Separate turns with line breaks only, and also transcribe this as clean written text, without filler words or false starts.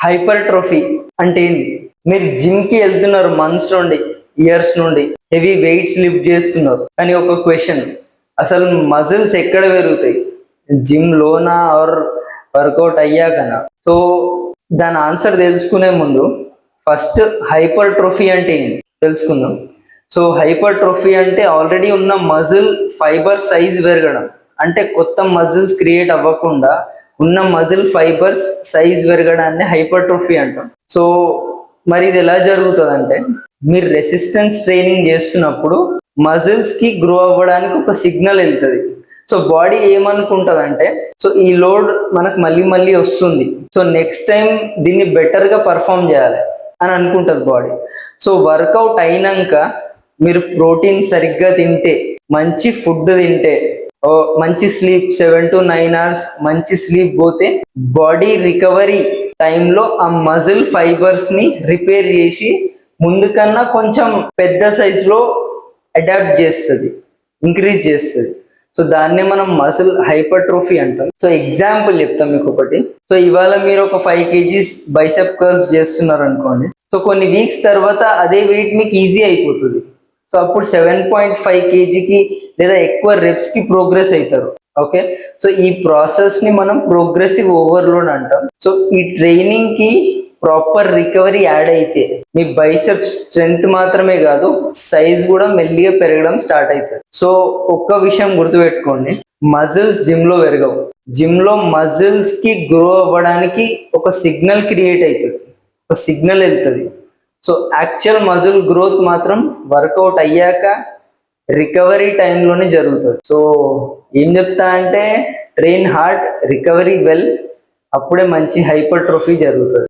Hypertrophy అంటే ఏంది? మీరు జిమ్ కి వెళ్తున్నారు మంత్స్ నుండి, ఇయర్స్ నుండి, హెవీ వెయిట్స్ లిఫ్ట్ చేస్తున్నారు. కానీ ఒక క్వశ్చన్, అసలు మజిల్స్ ఎక్కడ పెరుగుతాయి? జిమ్ లోనా ఆర్ వర్కౌట్ అయ్యాకనా? సో దాని ఆన్సర్ తెలుసుకునే ముందు ఫస్ట్ హైపర్ట్రోఫీ అంటే ఏంటి తెలుసుకుందాం. సో హైపర్ట్రోఫీ అంటే ఆల్రెడీ ఉన్న మజిల్ ఫైబర్ సైజ్ పెరగడం, అంటే కొత్త మజిల్స్ క్రియేట్ అవ్వకుండా ఉన్న మజిల్ ఫైబర్స్ సైజ్ పెరగడాన్ని హైపర్ట్రోఫీ అంటాం. సో మరి ఇది ఎలా జరుగుతుంది అంటే, మీరు రెసిస్టెన్స్ ట్రైనింగ్ చేస్తున్నప్పుడు మజిల్స్ కి గ్రో అవ్వడానికి ఒక సిగ్నల్ వెళ్తుంది. సో బాడీ ఏమనుకుంటుంది అంటే, సో ఈ లోడ్ మనకు మళ్ళీ మళ్ళీ వస్తుంది, సో నెక్స్ట్ టైం దీన్ని బెటర్ గా పర్ఫామ్ చేయాలి అని అనుకుంటుంది బాడీ. సో వర్కౌట్ అయినాక మీరు ప్రోటీన్ సరిగ్గా తింటే, మంచి ఫుడ్ తింటే, మంచి స్లీప్ 7 to 9 hours మంచి స్లీప్ పోతే బాడీ రికవరీ టైంలో ఆ మజిల్ ఫైబర్స్ ని రిపేర్ చేసి ముందు కన్నా కొంచెం పెద్ద సైజ్ లో అడాప్ట్ చేస్తుంది, ఇంక్రీజ్ చేస్తుంది. సో దాన్నే మనం మజిల్ హైపర్ట్రోఫీ అంటాం. సో ఎగ్జాంపుల్ చెప్తాం మీకు ఒకటి. సో ఇవాళ మీరు ఒక 5 kgs బైసెప్ కర్ల్స్ చేస్తున్నారు అనుకోండి. సో కొన్ని వీక్స్ తర్వాత అదే వెయిట్ మీకు ఈజీ అయిపోతుంది. సో అప్పుడు 7.5 kgకి లేదా ఎక్కువ రెప్స్ కి ప్రోగ్రెస్ అవుతారు. ఓకే, సో ఈ ప్రాసెస్ ని మనం ప్రోగ్రెసివ్ ఓవర్లోడ్ అంటాం. సో ఈ ట్రైనింగ్ కి ప్రాపర్ రికవరీ యాడ్ అయితే మీ బైసెప్స్ స్ట్రెంగ్త్ మాత్రమే కాదు, సైజ్ కూడా మెల్లిగా పెరగడం స్టార్ట్ అవుతుంది. సో ఒక్క విషయం గుర్తుపెట్టుకోండి, మజిల్స్ జిమ్ లో పెరగవు. జిమ్ లో మజిల్స్ కి గ్రో అవ్వడానికి ఒక సిగ్నల్ క్రియేట్ అవుతుంది, ఒక సిగ్నల్ వెళ్తుంది. సో యాక్చువల్ మజిల్ గ్రోత్ మాత్రం వర్కౌట్ అయ్యాక రికవరీ టైంలోనే జరుగుతుంది. సో ఏం చెప్తా అంటే, ట్రైన్ హార్డ్, రికవరీ వెల్, అప్పుడే మంచి హైపర్ట్రోఫీ జరుగుతుంది.